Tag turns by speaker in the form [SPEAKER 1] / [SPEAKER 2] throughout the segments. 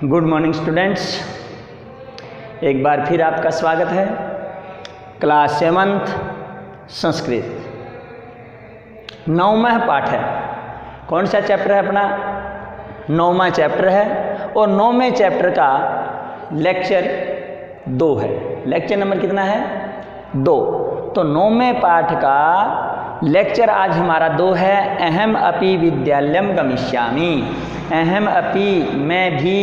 [SPEAKER 1] Good morning students, एक बार फिर आपका स्वागत है क्लास 7th संस्कृत। 9वां पाठ है। कौन सा चैप्टर है अपना? 9वां चैप्टर है और 9वें चैप्टर का लेक्चर 2 है। लेक्चर नंबर कितना है? 2। तो 9वें पाठ का लेक्चर आज हमारा 2 है। अहम अपि विद्यालयम गमिष्यामि। अहम अपि मैं भी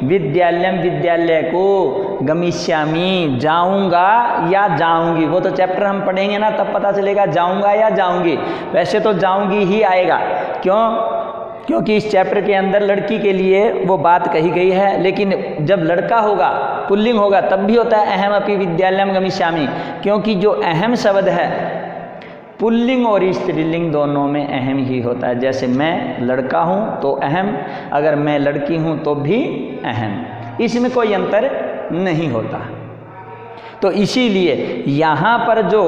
[SPEAKER 1] विद्यालयम विद्यालय को गमिष्यामि जाऊंगा या जाऊंगी। वो तो चैप्टर हम पढ़ेंगे ना तब पता चलेगा जाऊंगा या जाऊंगी। वैसे तो जाऊंगी ही आएगा। क्यों? क्योंकि इस चैप्टर के अंदर लड़की के लिए वो बात कही गई है, लेकिन जब लड़का होगा पुल्लिंग होगा तब भी होता है अहम अपि विद्यालयम गमिष्यामि। क्योंकि जो अहम शब्द है पुल्लिंग और स्त्रीलिंग दोनों में अहम ही होता है। जैसे मैं लड़का हूँ तो अहम, अगर मैं लड़की हूँ तो भी अहम, इसमें कोई अंतर नहीं होता। तो इसीलिए यहाँ पर जो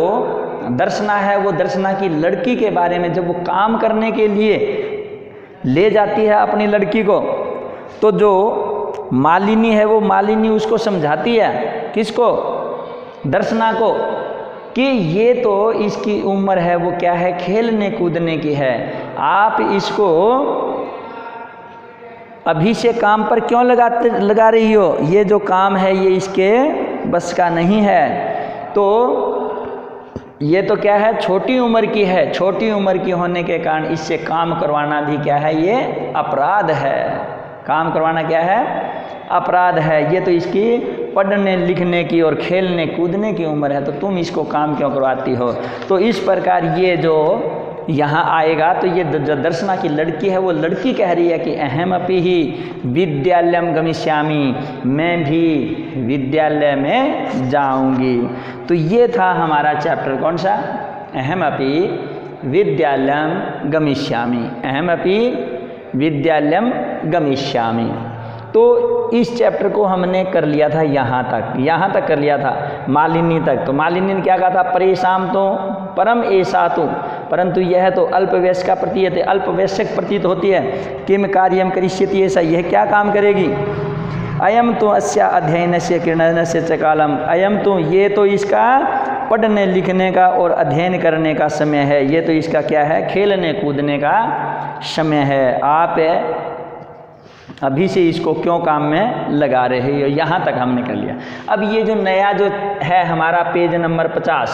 [SPEAKER 1] दर्शना है वो दर्शना की लड़की के बारे में, जब वो काम करने के लिए ले जाती है अपनी लड़की को, तो जो मालिनी है वो मालिनी उसको समझाती है, किसको? दर्शना को, कि ये तो इसकी उम्र है वो क्या है, खेलने कूदने की है। आप इसको अभी से काम पर क्यों लगा रही हो? ये जो काम है ये इसके बस का नहीं है। तो ये तो क्या है, छोटी उम्र की है। छोटी उम्र की होने के कारण इससे काम करवाना भी क्या है, ये अपराध है। काम करवाना क्या है? अपराध है। ये तो इसकी पढ़ने लिखने की और खेलने कूदने की उम्र है, तो तुम इसको काम क्यों करवाती हो? तो इस प्रकार ये जो यहाँ आएगा, तो ये जो दर्शना की लड़की है वो लड़की कह रही है कि अहम अपि ही विद्यालयम गमिष्यामि, मैं भी विद्यालय में जाऊंगी। तो ये था हमारा चैप्टर। कौन सा? अहम अपि विद्यालयम गमिष्यामि। अहम अपि विद्यालयम गमिष्यामि। तो इस चैप्टर को हमने कर लिया था यहाँ तक कर लिया था, मालिनी तक। तो मालिनी ने क्या कहा था? परेशान तो परम ऐसा तो, परंतु यह तो अल्पवयस्क का प्रतीत है, अल्पवयस्क प्रतीत होती है। किम कार्यम करिष्यति, ऐसा यह क्या काम करेगी? अयम तो अस्या अध्ययनस्य किरणस्य च कालम। अयम तो ये तो इसका पढ़ने लिखने का और अध्ययन करने का समय है। ये तो इसका क्या है? खेलने कूदने का समय है। आप अभी से इसको क्यों काम में लगा रहे हो? यहाँ तक हमने कर लिया। अब ये जो नया जो है हमारा पेज नंबर 50,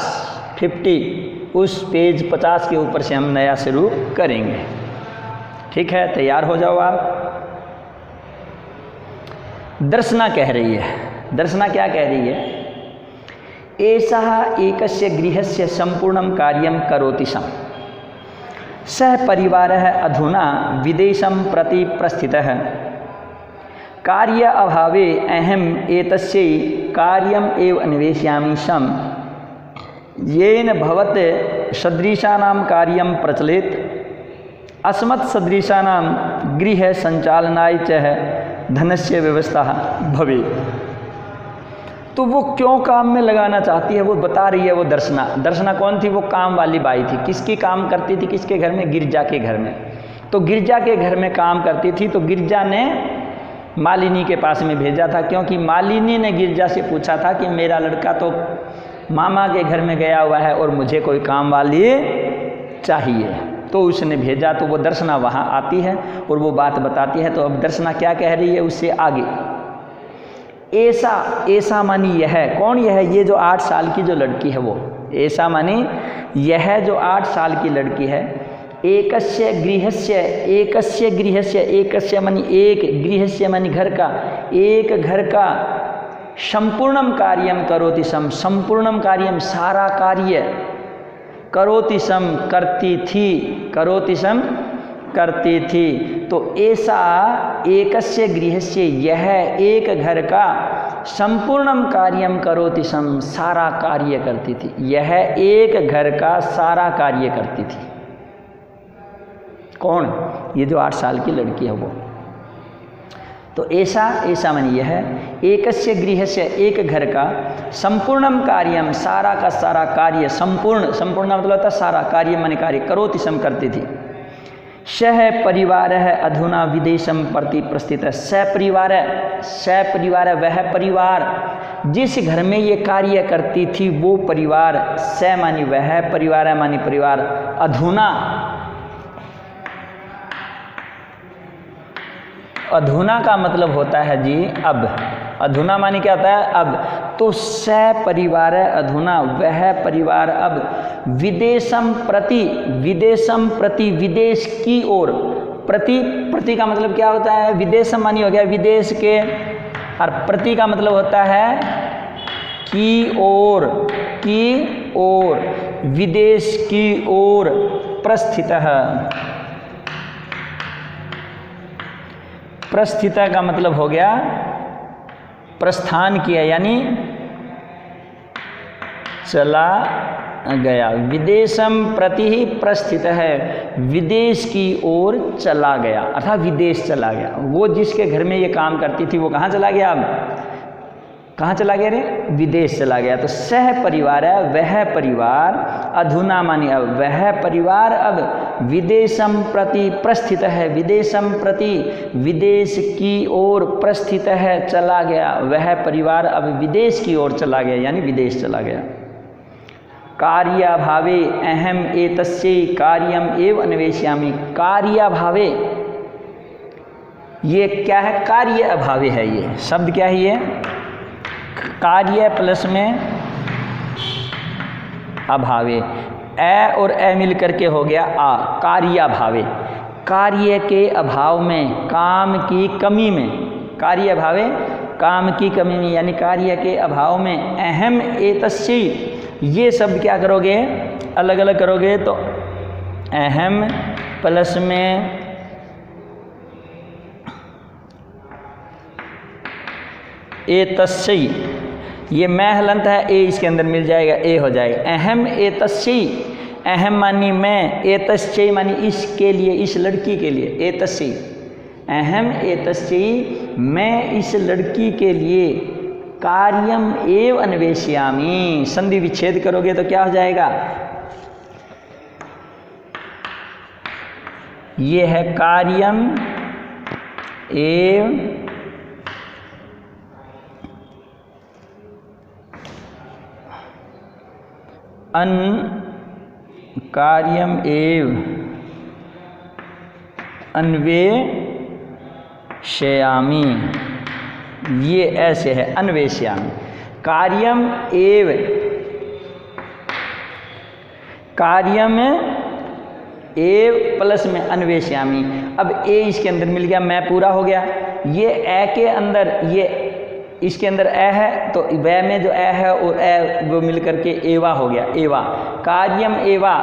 [SPEAKER 1] उस पेज 50 के ऊपर से हम नया शुरू करेंगे। ठीक है, तैयार हो जाओ आप। दर्शना कह रही है, दर्शना क्या कह रही है? ऐसा एकस्य गृहस्य संपूर्णं कार्यं करोति सम सह परिवारः अधुना विदेशं प्रति प्रस्थितः कार्य अभावे अहम एतस्य कार्यम एव अन्वेष्यामि सम येन भवत सदृशानां कार्यं प्रचलित अस्मत् सदृशानां गृह संचालनाय च धनस्य व्यवस्था भवेत्। तो वो क्यों काम में लगाना चाहती है वो बता रही है। वो दर्शना, दर्शना कौन थी? वो काम वाली बाई थी। किसकी काम करती थी? किसके घर में? गिरजा के घर में। तो गिरजा के घर में काम करती थी। तो गिरजा ने मालिनी के पास में भेजा था, क्योंकि मालिनी ने गिरजा से पूछा था कि मेरा लड़का तो मामा के घर में गया हुआ है और मुझे कोई काम वाली चाहिए। तो उसने भेजा। तो वो दर्शना वहाँ आती है और वो बात बताती है। तो अब दर्शना क्या कह रही है उससे आगे? ऐसा मानी यह, कौन यह? ये जो 8 साल की जो लड़की है वो। ऐसा मानी यह जो 8 साल की लड़की है। एकस्य गृहस्य, एकस्य गृहस्य, एकस्य मानी एक, गृहस्य मानी घर का, एक घर का संपूर्णम कार्यम करोति सम, संपूर्णम कार्यम सारा कार्य, करोति सम करती थी, करोति सम करती थी। तो ऐसा एकस्य गृहस्य, यह एक घर का संपूर्णम कार्यम करोति सम सारा कार्य करती थी। यह एक घर का सारा कार्य करती थी। कौन? ये जो 8 साल की लड़की है वो। तो ऐसा मानी यह एकस्य गृहस्य, एक घर का संपूर्णम कार्यम, सारा का सारा कार्य, संपूर्ण मतलब था सारा, कार्य माने कार्य, करोति सम करती थी। सह परिवार है अधुना विदेशम प्रति प्रस्थित है। सपरिवार है वह परिवार जिस घर में ये कार्य करती थी वो परिवार, स मानी वह परिवार है मानी परिवार, अधुना, अधुना का मतलब होता है जी अब, अधुना मानी क्या होता है अब, तो स परिवार है अधुना वह परिवार अब विदेशम प्रति विदेश की ओर, प्रति का मतलब क्या होता है, विदेशम मानी हो गया विदेश के, और प्रति का मतलब होता है की ओर विदेश की ओर प्रस्थितः, प्रस्थिता का मतलब हो गया प्रस्थान किया यानी चला गया। विदेशम प्रति ही प्रस्थित है, विदेश की ओर चला गया अर्थात विदेश चला गया। वो जिसके घर में ये काम करती थी वो कहाँ चला गया, अब कहाँ चला गया रे, विदेश चला गया। तो सह परिवार है वह परिवार, अधुना मानी अब वह परिवार अब विदेशम प्रति प्रस्थित है, विदेशम प्रति विदेश की ओर प्रस्थित है चला गया, वह परिवार अब विदेश की ओर चला गया यानी विदेश चला गया। कार्याभावे अहम एतस्यै कार्यम एव अन्वेष्यामि, कार्याभावे ये क्या है, कार्य अभावे है, ये शब्द क्या है, ये कार्य प्लस में अभावे, ए और ए मिल करके हो गया आ, कार्याभावे, कार्य के अभाव में, काम की कमी में, कार्य अभावे काम की कमी में यानी कार्य के अभाव में, अहम एतस्यै ये शब्द क्या करोगे, अलग अलग करोगे तो अहम प्लस में एतस्यै, ये मैं हलंत है, ए इसके अंदर मिल जाएगा, ए हो जाएगा। अहम एतस्यै, अहम मानी मैं, एतस्यै मानी इसके लिए, इस लड़की के लिए, एतस्यै अहम एतस्यै मैं इस लड़की के लिए कार्यम एव अन्वेष्यामि, संधि विच्छेद करोगे तो क्या हो जाएगा, ये है कार्यम एव कार्यम एव अन्वेष्यामि, ये ऐसे है अन्वेष्यामि, कार्यम एव, कार्यम एव प्लस में अन्वेष्यामि, अब ए इसके अंदर मिल गया, मैं पूरा हो गया, ये ए के अंदर, ये इसके अंदर ए है तो वह में जो ए है और ए वो मिल करके एवा हो गया, एवा, कार्यम एवा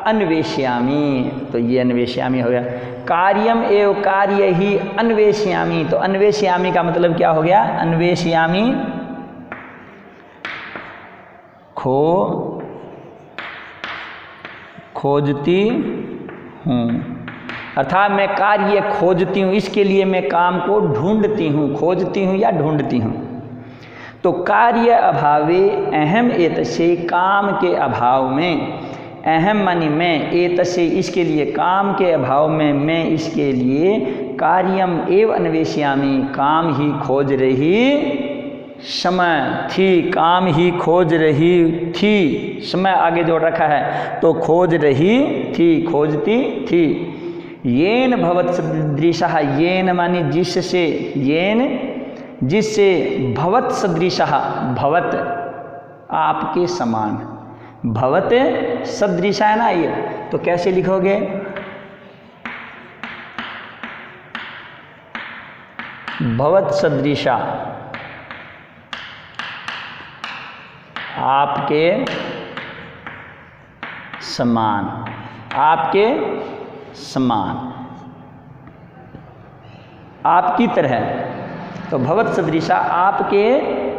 [SPEAKER 1] अन्वेष्यामि, तो ये अन्वेष्यामि हो गया। कार्यम एव कार्य ही अन्वेष्यामि, तो अन्वेष्यामि का मतलब क्या हो गया, अन्वेष्यामि खोजती हूँ, अर्थात मैं कार्य खोजती हूँ, इसके लिए मैं काम को ढूंढती हूँ, खोजती हूँ या ढूंढती हूँ। तो कार्य अभावे अहम एतस्यै, काम के अभाव में, अहम मानी मैं, एतस्यै इसके लिए, काम के अभाव में मैं इसके लिए कार्यम एव अन्वेष्यामि, काम ही खोज रही समय थी, काम ही खोज रही थी, समय आगे जोड़ रखा है तो खोज रही थी, खोजती थी। येन भवत सदृशः, येन मानी जिससे, येन जिससे, भवत सदृशः भवत आपके समान, भवत सदृशः है ना ये, तो कैसे लिखोगे, भवत सदृशः आपके समान, आपके समान, आपकी तरह, तो भवत सदृशा आपके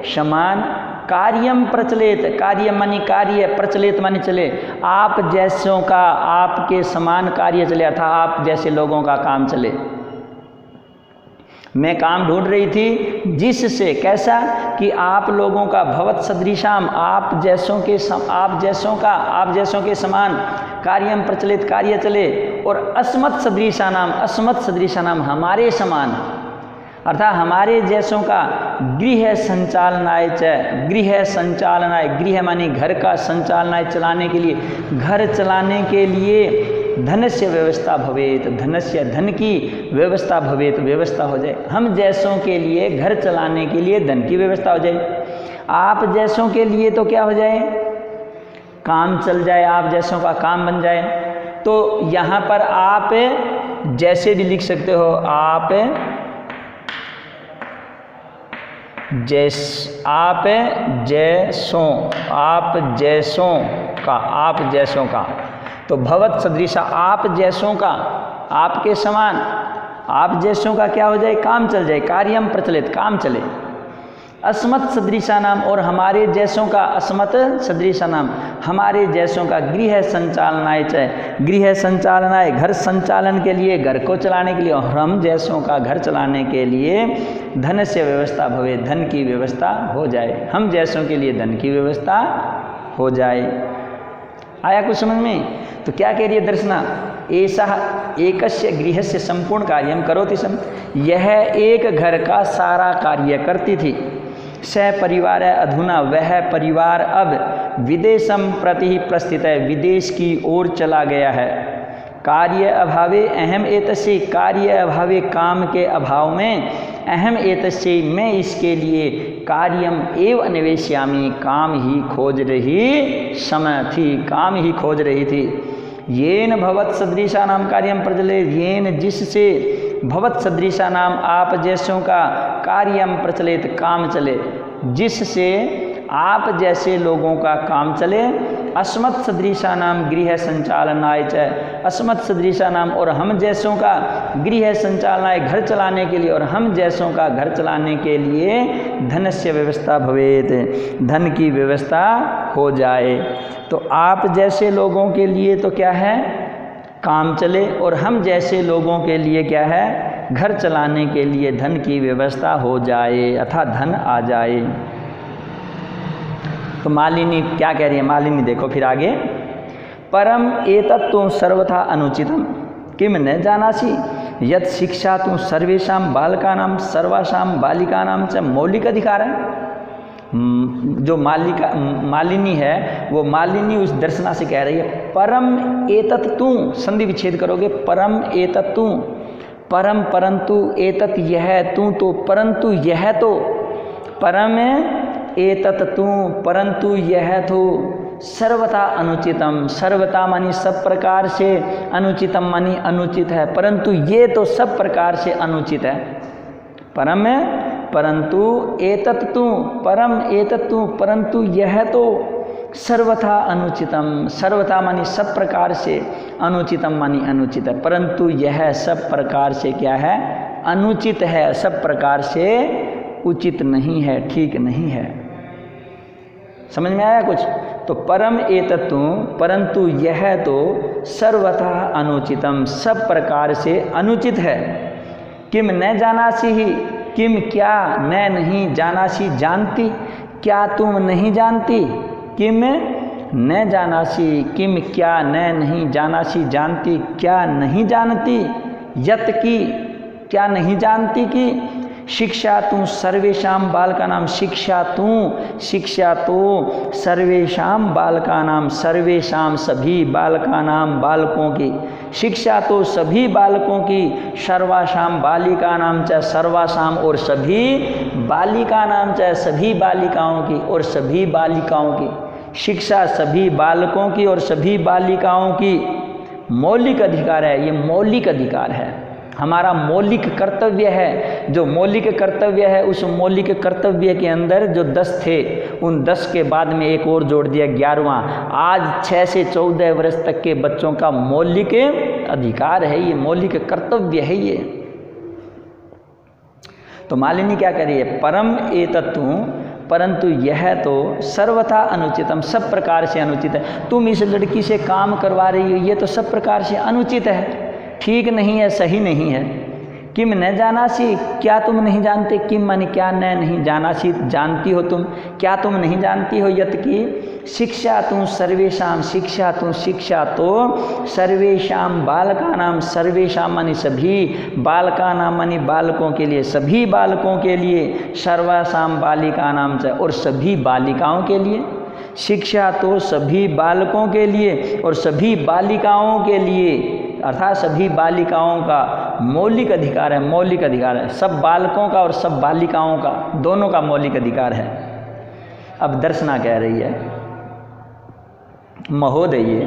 [SPEAKER 1] समान, कार्यम प्रचलित, कार्य मानी कार्य, प्रचलित मानी चले, आप जैसों का, आपके समान कार्य चले अर्थात आप जैसे लोगों का काम चले। मैं काम ढूंढ रही थी जिससे, कैसा कि आप लोगों का, भवत सदृशाम आप जैसों के, आप जैसों का, आप जैसों के समान, कार्यम प्रचलित कार्य चले, और अस्मत् सदृशानाम, अस्मत् सदृशानाम हमारे समान, अर्थात हमारे जैसों का गृह संचालनाय च, गृह संचालनाय, गृह मानी घर का, संचालनाय चलाने के लिए, घर चलाने के लिए धनस्य व्यवस्था भवेत, धनस्य धन की व्यवस्था भवेत, व्यवस्था हो जाए। हम जैसों के लिए घर चलाने के लिए धन की व्यवस्था हो जाए। आप जैसों के लिए तो क्या हो जाए, काम चल जाए, आप जैसों का काम बन जाए। तो यहाँ पर आप जैसे भी लिख सकते हो, आप आप जैसों, आप जैसों का, आप जैसों का, तो भवत सदृशा आप जैसों का, आपके समान, आप जैसों का क्या हो जाए, काम चल जाए, कार्यम प्रचलित, काम चले। अस्मत् सदृशा नाम, और हमारे जैसों का, अस्मत् सदृशा नाम हमारे जैसों का गृह संचालनाय च, गृह संचालनाय घर संचालन के लिए, घर को चलाने के लिए, और हम जैसों का घर चलाने के लिए धन से व्यवस्था भवे, धन की व्यवस्था हो जाए, हम जैसों के लिए धन की व्यवस्था हो जाए। आया कुछ समझ में? तो क्या कह रही है दर्शना, ऐसा एकस्य गृहस्य संपूर्ण कार्यम करोति सम, यह एक घर का सारा कार्य करती थी। स परिवार अधुना, वह परिवार अब विदेशम प्रति प्रस्थित है, विदेश की ओर चला गया है। कार्य अभावे अहम एतस्य, कार्य अभावे काम के अभाव में, अहम एतस्य मैं इसके लिए कार्यम एव अन्वेष्यामि, काम ही खोज रही समय थी, काम ही खोज रही थी। येन भवत सदृशा नाम कार्यम प्रचले, येन जिससे भवत सदृशा नाम आप जैसों का कार्यम प्रचलित काम चले, जिससे आप जैसे लोगों का काम चले। अस्मत् सदृशा नाम गृह संचालनाय च, अस्मत् सदृशा नाम और हम जैसों का गृह संचालनाय घर चलाने के लिए, और हम जैसों का घर चलाने के लिए धनस्य व्यवस्था भवेत, धन की व्यवस्था हो जाए। तो आप जैसे लोगों के लिए तो क्या है, काम चले, और हम जैसे लोगों के लिए क्या है, घर चलाने के लिए धन की व्यवस्था हो जाए, अर्थात धन आ जाए। तो मालिनी क्या कह रही है, मालिनी देखो फिर आगे, परम एतत्तु सर्वथा अनुचितम किम न जानासि यत् शिक्षा तु सर्वेषां बालकानां सर्वासां बालिकानां च मौलिक अधिकार है। जो मालिनी है वो मालिनी उस दर्शना से कह रही है, परम एतत्तु, संधि विच्छेद करोगे, परम एतत्तु, परम परंतु, एतत् यह, तू तो, परंतु यह तो, परम एतत्तु परंतु यह तो, सर्वथा अनुचितम, सर्वथा मानी सब प्रकार से, अनुचितम मानी अनुचित है, परंतु ये तो सब प्रकार से अनुचित है। परम परंतु एतत्तु, परम एतत्तु परंतु यह तो सर्वथा अनुचितम, सर्वथा मानी सब प्रकार से, अनुचितम मानी अनुचित है, परंतु यह सब प्रकार से क्या है, अनुचित है, सब प्रकार से उचित नहीं है, ठीक नहीं है। समझ में आया कुछ? तो परम एतत्तु परंतु यह तो सर्वथा अनुचितम, सब प्रकार से अनुचित है। किम न जानासी ही, किम क्या, न नहीं, जानासी जानती, क्या तुम नहीं जानती, किम न जानासी, किम क्या न नहीं, जानासी जानती, क्या नहीं जानती, यत की क्या नहीं जानती कि शिक्षा तू सर्वेशाम बालकानाम, शिक्षा तू, शिक्षा तो सर्वेशाम बालकानाम, सर्वेशाम सभी बालकानाम बालकों की, शिक्षा तो सभी बालकों की, सर्वासाम बालिकानाम च, सर्वासाम और सभी बालिकानाम च, सभी बालिकाओं की और सभी बालिकाओं की, शिक्षा सभी बालकों की और सभी बालिकाओं की मौलिक अधिकार है। ये मौलिक अधिकार है, हमारा मौलिक कर्तव्य है। जो मौलिक कर्तव्य है, उस मौलिक कर्तव्य के अंदर जो 10 थे, उन 10 के बाद में एक और जोड़ दिया 11वां। आज 6 से 14 वर्ष तक के बच्चों का मौलिक अधिकार है, ये मौलिक कर्तव्य है ये। तो मालिनी क्या कह रही है, परम एतत्तु परंतु यह तो सर्वथा अनुचितम, सब प्रकार से अनुचित है। तुम इस लड़की से काम करवा रही हो, ये तो सब प्रकार से अनुचित है, ठीक नहीं है, सही नहीं है। किम न जानासी, क्या तुम नहीं जानते, किम माने क्या, न नहीं, जानासी जानती हो तुम, क्या तुम नहीं जानती हो, यत की शिक्षा तु सर्वेषां, शिक्षा तु शिक्षा तो सर्वेषां बालकानां, सर्वेषां मानी सभी, बालकानां मानी बालकों के लिए, सभी बालकों के लिए, सर्वासां बालिकानां च और सभी बालिकाओं के लिए। शिक्षा तो सभी बालकों के लिए और सभी बालिकाओं के लिए, अर्थात सभी बालिकाओं का मौलिक अधिकार है, मौलिक अधिकार है। सब बालकों का और सब बालिकाओं का, दोनों का मौलिक अधिकार है। अब दर्शना कह रही है, महोदये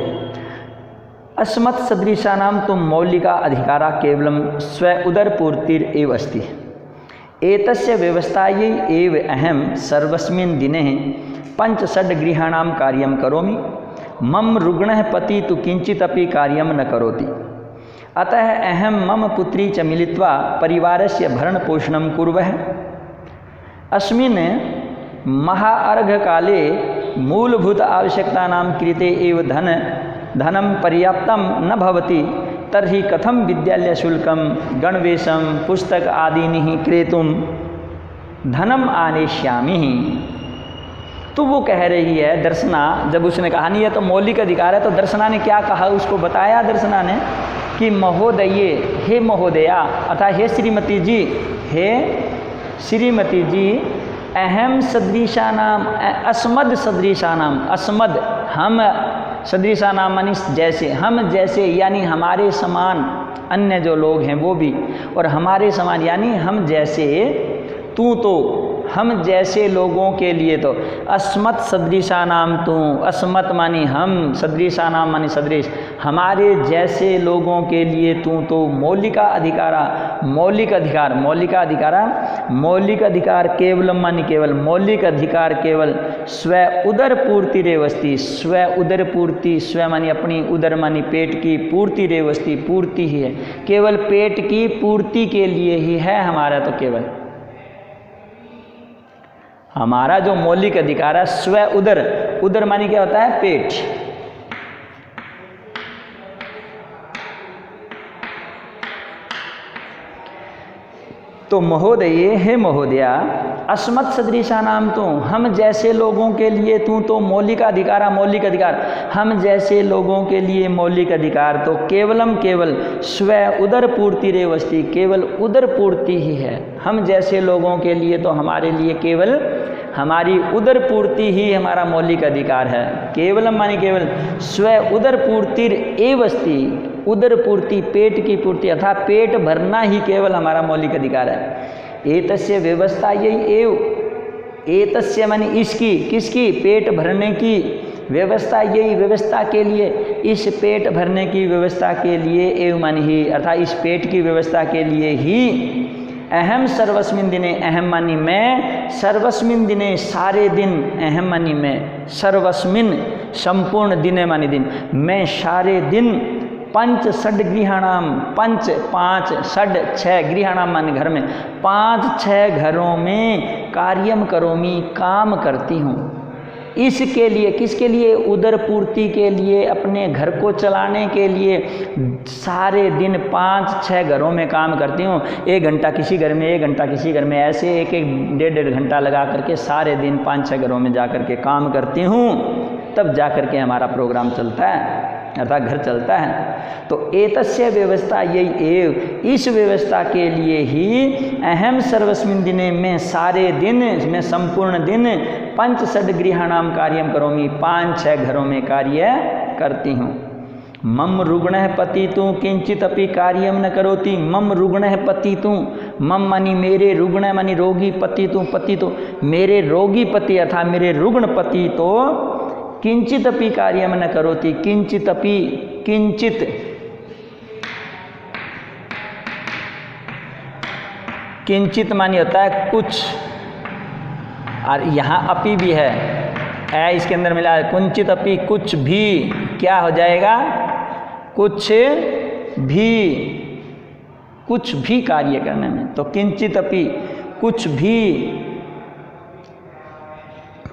[SPEAKER 1] अस्मत् सदृशानां तो मौलिका अधिकारा केवलं स्व उदरपूर्तिर एव अस्ति। एतस्य व्यवस्थायै एव अहं सर्वस्मिन् दिने पंच-षड् गृहाणां कार्यं करोमि। मम रुग्णः पति तु किंचिदपि कार्यं न करोति। अतः अहं मम पुत्री च मिलित्वा परिवारस्य भरणपोषणं कुर्वः। अस्मिन् महाअर्घकाले मूलभूत आवश्यकतानां कृते एव धनं पर्याप्तं न भवति, तर्हि कथं विद्यालयशुल्कं, गणवेशं, पुस्तक आदीनि क्रेतुं धनम आनेष्यामि। तो वो कह रही है दर्शना, जब उसने कहा नहीं है तो मौलिक अधिकार है, तो दर्शना ने क्या कहा उसको बताया दर्शना ने कि महोदये, हे महोदया अर्थात हे श्रीमती जी, हे श्रीमती जी, अहम सदृशानाम, अस्मद सदृशानाम, अस्मद हम, सदृशानाम मानी जैसे, हम जैसे यानी हमारे समान, अन्य जो लोग हैं वो भी, और हमारे समान यानी हम जैसे, तू तो हम जैसे लोगों के लिए, तो अस्मत् सदृशानाम तू, अस्मत् मानी हम, सदृशानाम मानी सदृश, हमारे जैसे लोगों के लिए तू तो मौलिका अधिकारा, मौलिक अधिकार, मौलिका अधिकारा, मौलिक अधिकार केवलम मानी केवल, मौलिक अधिकार केवल स्व उदर पूर्ति रेवस्ती, स्व उदर पूर्ति, स्व मानी अपनी, उदर मानी पेट की, पूर्ति रेवस्ती पूर्ति ही है, केवल पेट की पूर्ति के लिए ही है हमारा, तो केवल हमारा जो मौलिक अधिकार है स्व उदर, उदर मानी क्या होता है, पेट। तो महोदये, हे महोदया, अस्मत् सदृशानाम तो हम जैसे लोगों के लिए तू तो मौलिक अधिकार, मौलिक अधिकार, हम जैसे लोगों के लिए मौलिक अधिकार तो केवलम केवल स्व उदर पूर्ति रेवस्ती, केवल उदर पूर्ति ही है। हम जैसे लोगों के लिए तो हमारे लिए केवल हमारी उदर पूर्ति ही हमारा मौलिक अधिकार है। केवलम मानी केवल, स्व उदर पूर्तिर एवस्ती, उदर पूर्ति पेट की पूर्ति अर्थात पेट भरना ही केवल हमारा मौलिक अधिकार है। एतस्य व्यवस्था यही एव, एतस्य मानी इसकी, किसकी, पेट भरने की, व्यवस्था यही, व्यवस्था के लिए, इस पेट भरने की व्यवस्था के लिए, एव मानी ही अर्थात इस पेट की व्यवस्था के लिए ही, अहम सर्वस्मिन दिने, अहम मानी मैं, सर्वस्मिन दिने सारे दिन, अहम मानी मैं, सर्वस्मिन संपूर्ण दिने मानी दिन, मैं सारे दिन पंच-षड् गृहाणाम, पंच पाँच, षड् छः, गृहाणाम माने घर में, 5-6 घरों में कार्यम करोमी काम करती हूँ। इसके लिए, किसके लिए, उदर पूर्ति के लिए, अपने घर को चलाने के लिए सारे दिन 5-6 घरों में काम करती हूँ। 1 घंटा किसी घर में, 1 घंटा किसी घर में, ऐसे 1-1, 1.5 घंटा लगा करके सारे दिन 5-6 घरों में जा कर के काम करती हूँ, तब जा कर के हमारा प्रोग्राम चलता है अर्थात घर चलता है। तो एतस्य व्यवस्था यही एव, इस व्यवस्था के लिए ही अहम सर्वस्मिन दिने में सारे दिन में संपूर्ण दिन 5-षड् गृहाणाम कार्यम करोमी, 5-6 घरों में कार्य करती हूँ। मम रुग्णः पतितु किंचित अपि कार्यम न करोति। मम रुग्णः पतितु, मम मानी मेरे, रुग्ण मानी रोगी, पतितु पतितु मेरे रोगी पति अर्थात मेरे रुग्ण पति तो किंचित अपि कार्यम न करोति। किंचित अपि, किंचित किंचित मानी होता है कुछ, और यहाँ अपि भी है, ऐ इसके अंदर मिला है, कुंचित अपि कुछ भी, क्या हो जाएगा, कुछ भी कार्य करने में। तो किंचित अपि कुछ भी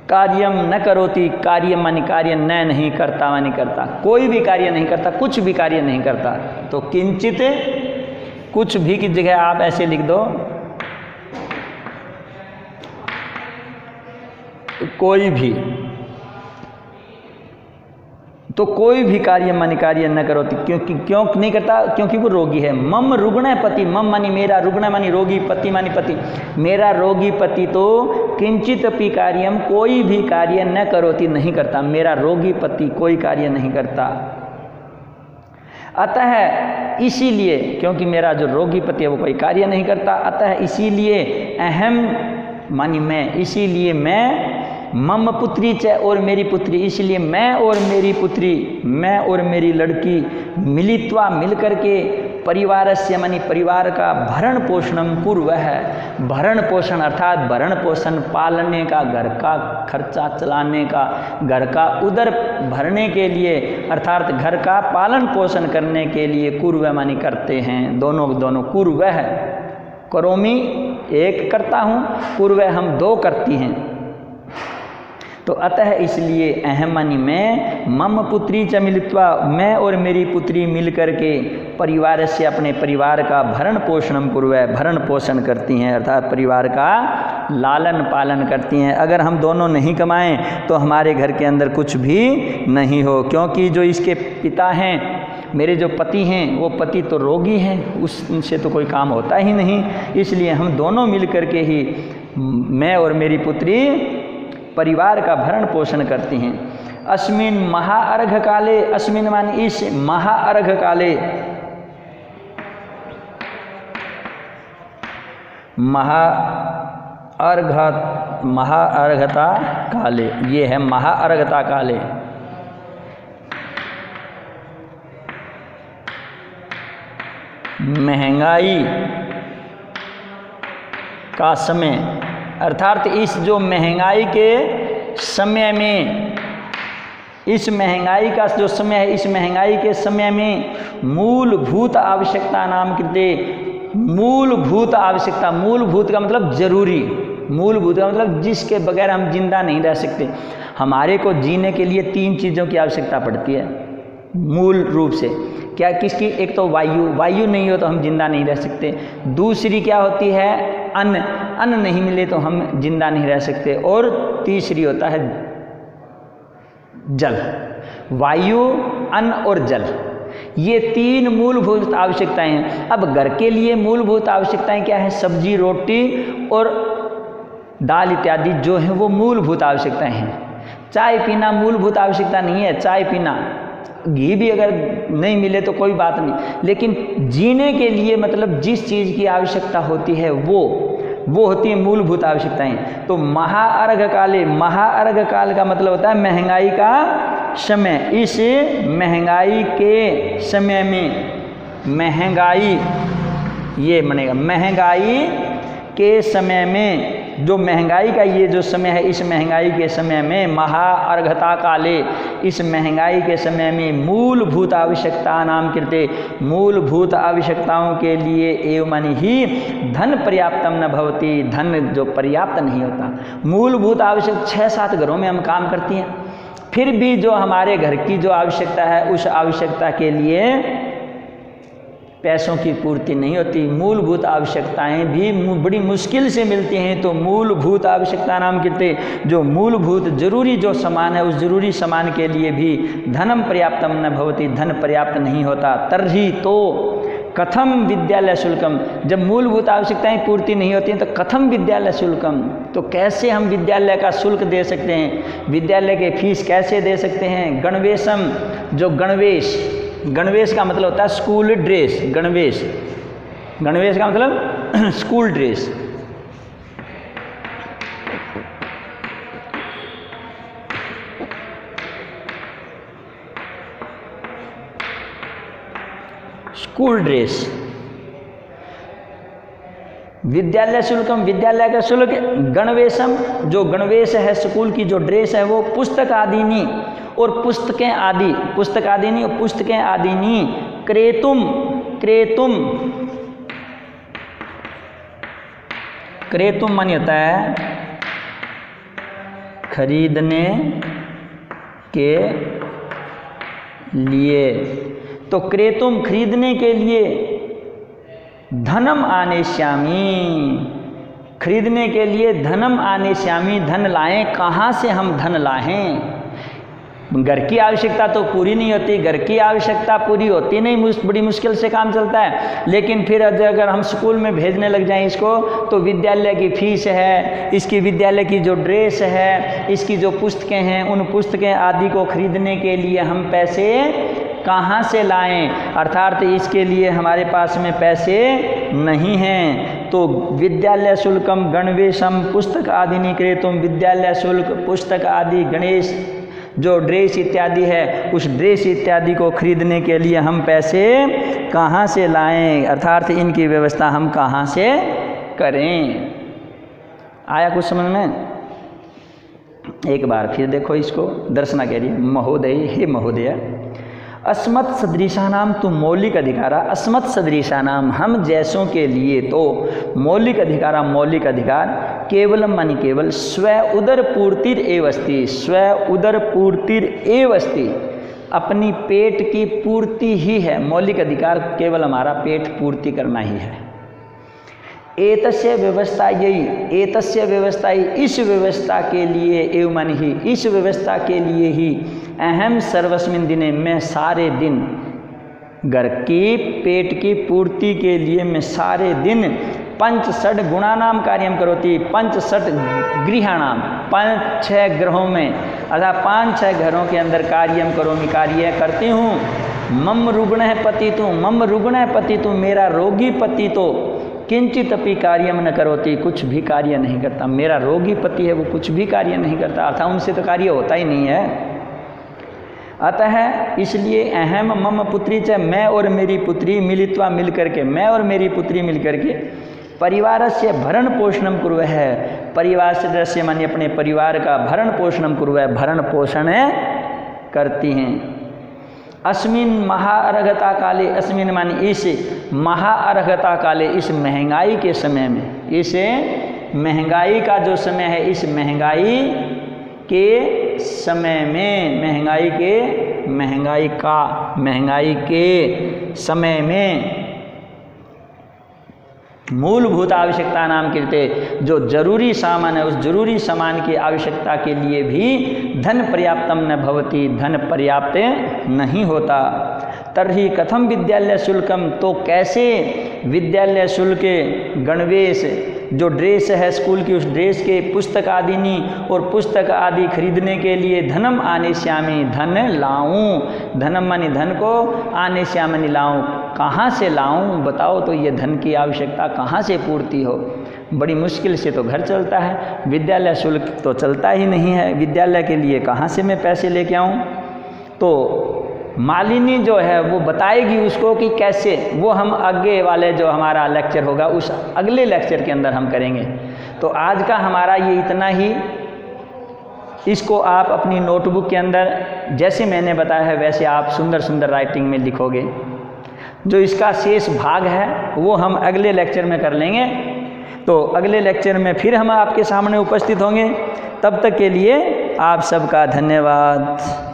[SPEAKER 1] कार्यम न करोति, कार्य मानी कार्य, न नहीं करता मानी करता, कोई भी कार्य नहीं करता, कुछ भी कार्य नहीं करता। तो किंचित कुछ भी की जगह आप ऐसे लिख दो, कोई भी, तो कोई भी कार्य मानी कार्य न करो, क्यों नहीं करता? क्योंकि वो रोगी है। मम रुग्ण पति, मम मानी मेरा, रुग्ण मानी रोगी, पति मानी पति, मेरा रोगी पति तो किंचित अपि कार्यम, कोई भी कार्य न करोति, नहीं करता। मेरा रोगी पति कोई कार्य नहीं करता। अतः इसीलिए, क्योंकि मेरा जो रोगी पति है वो कोई कार्य नहीं करता, अतः इसीलिए अहम मानी मैं, इसीलिए मैं, मम पुत्री च, और मेरी पुत्री, इसलिए मैं और मेरी पुत्री, मैं और मेरी लड़की मिलित्वा मिल करके परिवारस्य मानी परिवार का भरण पोषणम कुर्वः है। भरण पोषण अर्थात भरण पोषण पालने का, घर का खर्चा चलाने का, घर का उदर भरने के लिए अर्थात घर का पालन पोषण करने के लिए कुर्वः मानी करते हैं। दोनों कुर्वः, करोमि एक करता हूँ, कुर्वः हम दो करती हैं। तो अतः इसलिए अहम मानी मैं, मम पुत्री च मिलित्वा, मैं और मेरी पुत्री मिल करके परिवार से अपने परिवार का भरण पोषणम कुर्वः, भरण पोषण करती हैं अर्थात परिवार का लालन पालन करती हैं। अगर हम दोनों नहीं कमाएं तो हमारे घर के अंदर कुछ भी नहीं हो, क्योंकि जो इसके पिता हैं, मेरे जो पति हैं, वो पति तो रोगी हैं, उससे तो कोई काम होता ही नहीं। इसलिए हम दोनों मिल करके ही, मैं और मेरी पुत्री परिवार का भरण पोषण करती हैं। अस्मिन महाअर्घ काले, अस्मिन मानी इस महाअर्घ काले, महाअर्घता काले, ये है महाअर्घता काले। महंगाई का समय, अर्थात इस जो महंगाई के समय में, इस महंगाई का जो समय है, इस महंगाई के समय में मूलभूत आवश्यकता नाम कृते, मूलभूत आवश्यकता, मूलभूत का मतलब जरूरी, मूलभूत का मतलब जिसके बगैर हम जिंदा नहीं रह सकते। हमारे को जीने के लिए 3 चीज़ों की आवश्यकता पड़ती है मूल रूप से। क्या किसकी? एक तो वायु, वायु नहीं हो तो हम जिंदा नहीं रह सकते। दूसरी क्या होती है? अन्न, अन्न नहीं मिले तो हम जिंदा नहीं रह सकते। और तीसरी होता है जल। वायु, अन्न और जल, ये 3 मूलभूत आवश्यकताएं हैं। अब घर के लिए मूलभूत आवश्यकताएं क्या है? सब्जी, रोटी और दाल इत्यादि जो है वो मूलभूत आवश्यकताएं हैं। चाय पीना मूलभूत आवश्यकता नहीं है, चाय पीना, घी भी अगर नहीं मिले तो कोई बात नहीं, लेकिन जीने के लिए मतलब जिस चीज़ की आवश्यकता होती है वो होती है मूलभूत आवश्यकताएं। तो महाअर्घ काले, महाअर्घ काल का मतलब होता है महंगाई का समय। इस महंगाई के समय में, महंगाई ये बनेगा, महंगाई के समय में, जो महंगाई का ये जो समय है, इस महंगाई के समय में महाअर्घता काले, इस महंगाई के समय में मूलभूत आवश्यकता नाम कृते, मूलभूत आवश्यकताओं के लिए एव मानी ही धन पर्याप्तम न भवति, धन जो पर्याप्त नहीं होता। मूलभूत आवश्यक 6-7 घरों में हम काम करती हैं, फिर भी जो हमारे घर की जो आवश्यकता है उस आवश्यकता के लिए पैसों की पूर्ति नहीं होती। मूलभूत आवश्यकताएं भी बड़ी मुश्किल से मिलती हैं। तो मूलभूत आवश्यकता नाम कहते, जो मूलभूत जरूरी जो सामान है उस जरूरी सामान के लिए भी धनम पर्याप्तम न भवति, धन पर्याप्त नहीं होता। तर्हि तो कथम विद्यालय शुल्कम, जब मूलभूत आवश्यकताएं पूर्ति नहीं होती हैं तो कथम विद्यालय शुल्कम, तो कैसे हम विद्यालय का शुल्क दे सकते हैं, विद्यालय के फीस कैसे दे सकते हैं। गणवेशम, जो गणवेश, गणवेश का मतलब होता है स्कूल ड्रेस, गणवेश, गणवेश का मतलब स्कूल ड्रेस। स्कूल ड्रेस, विद्यालय शुल्कम, विद्यालय का शुल्क। गणवेशम, जो गणवेश है, स्कूल की जो ड्रेस है वो। पुस्तक आदिनी, और पुस्तकें आदि, पुस्तक आदिनी और पुस्तकें आदिनी। क्रेतुम, क्रेतुम, क्रेतुम मानी होता है खरीदने के लिए। तो क्रेतुम खरीदने के लिए, धनम आनेश्यामी, खरीदने के लिए धनम आनेश्यामी, धन लाएं। कहाँ से हम धन लाएं? घर की आवश्यकता तो पूरी नहीं होती, घर की आवश्यकता पूरी होती नहीं, बड़ी मुश्किल से काम चलता है। लेकिन फिर अगर हम स्कूल में भेजने लग जाएं इसको, तो विद्यालय की फीस है, इसकी विद्यालय की जो ड्रेस है, इसकी जो पुस्तकें हैं, उन पुस्तकें आदि को खरीदने के लिए हम पैसे कहाँ से लाएं, अर्थात इसके लिए हमारे पास में पैसे नहीं हैं। तो विद्यालय शुल्कम गणवेशम पुस्तक आदि निक्रेतुम, विद्यालय शुल्क, पुस्तक आदि, गणेश जो ड्रेस इत्यादि है, उस ड्रेस इत्यादि को खरीदने के लिए हम पैसे कहाँ से लाएं, अर्थात इनकी व्यवस्था हम कहाँ से करें। आया कुछ समझ में? एक बार फिर देखो इसको, दर्शना कह रही है, महोदय, हे महोदय, अस्मत् सदृशानाम तो मौलिक अधिकारा, अस्मत् सदृशानाम हम जैसों के लिए तो मौलिक अधिकारा, मौलिक अधिकार, केवलम मानी केवल, स्व उदर पूर्तिर एवस्ति, स्व उदर पूर्तिर एवस्ति, अपनी पेट की पूर्ति ही है। मौलिक अधिकार केवल हमारा पेट पूर्ति करना ही है। एतस्य व्यवस्था यही, एतस्य व्यवस्था ही, इस व्यवस्था के लिए, एवं मानी ही, इस व्यवस्था के लिए ही, अहम सर्वस्मिन दिने, मैं सारे दिन, घर की पेट की पूर्ति के लिए मैं सारे दिन, पंच षट गुणानाम कार्यम करोति, पंच षट गृहाणाम, 5-6 ग्रहों में, अर्थात 5-6 घरों के अंदर कार्यम करोमि, कार्य करती हूँ। मम रुग्ण है पति तू, मम रुग्ण है पति तू, मेरा रोगी पति तो किंचित अपि कार्यम न करोति, कुछ भी कार्य नहीं करता। मेरा रोगी पति है, वो कुछ भी कार्य नहीं करता, अर्थात उनसे तो कार्य होता ही नहीं है। अतः इसलिए अहम मम पुत्री च, मैं और मेरी पुत्री मिलित्वा, मिल करके, मैं और मेरी पुत्री मिल करके, परिवार से भरण पोषणम कुर्वः है, परिवार सदस्य माने अपने परिवार का भरण पोषणम कुर्वः, भरण पोषण करती हैं। अस्मिन महाअर्घता काले, अस्मिन माने इस महाअर्घता काले, इस महंगाई के समय में, इस महंगाई का जो समय है, इस महंगाई के समय में, महंगाई के समय में, मूलभूत आवश्यकता नाम कहते, जो जरूरी सामान है, उस जरूरी सामान की आवश्यकता के लिए भी धन पर्याप्तम न भवति, धन पर्याप्त नहीं होता। तर्हि कथम विद्यालय शुल्कम, तो कैसे विद्यालय शुल्क, गणवेश जो ड्रेस है स्कूल की, उस ड्रेस के पुस्तक आदि और पुस्तक आदि खरीदने के लिए धनम आने श्यामी, धन लाऊं, धनम मानी धन को, आने श्यामनी लाऊं, कहाँ से लाऊं बताओ, तो ये धन की आवश्यकता कहाँ से पूर्ति हो। बड़ी मुश्किल से तो घर चलता है, विद्यालय शुल्क तो चलता ही नहीं है, विद्यालय के लिए कहाँ से मैं पैसे लेके आऊँ। तो मालिनी जो है वो बताएगी उसको कि कैसे, वो हम आगे वाले जो हमारा लेक्चर होगा उस अगले लेक्चर के अंदर हम करेंगे। तो आज का हमारा ये इतना ही। इसको आप अपनी नोटबुक के अंदर जैसे मैंने बताया है वैसे आप सुंदर सुंदर राइटिंग में लिखोगे। जो इसका शेष भाग है वो हम अगले लेक्चर में कर लेंगे। तो अगले लेक्चर में फिर हम आपके सामने उपस्थित होंगे। तब तक के लिए आप सबका धन्यवाद।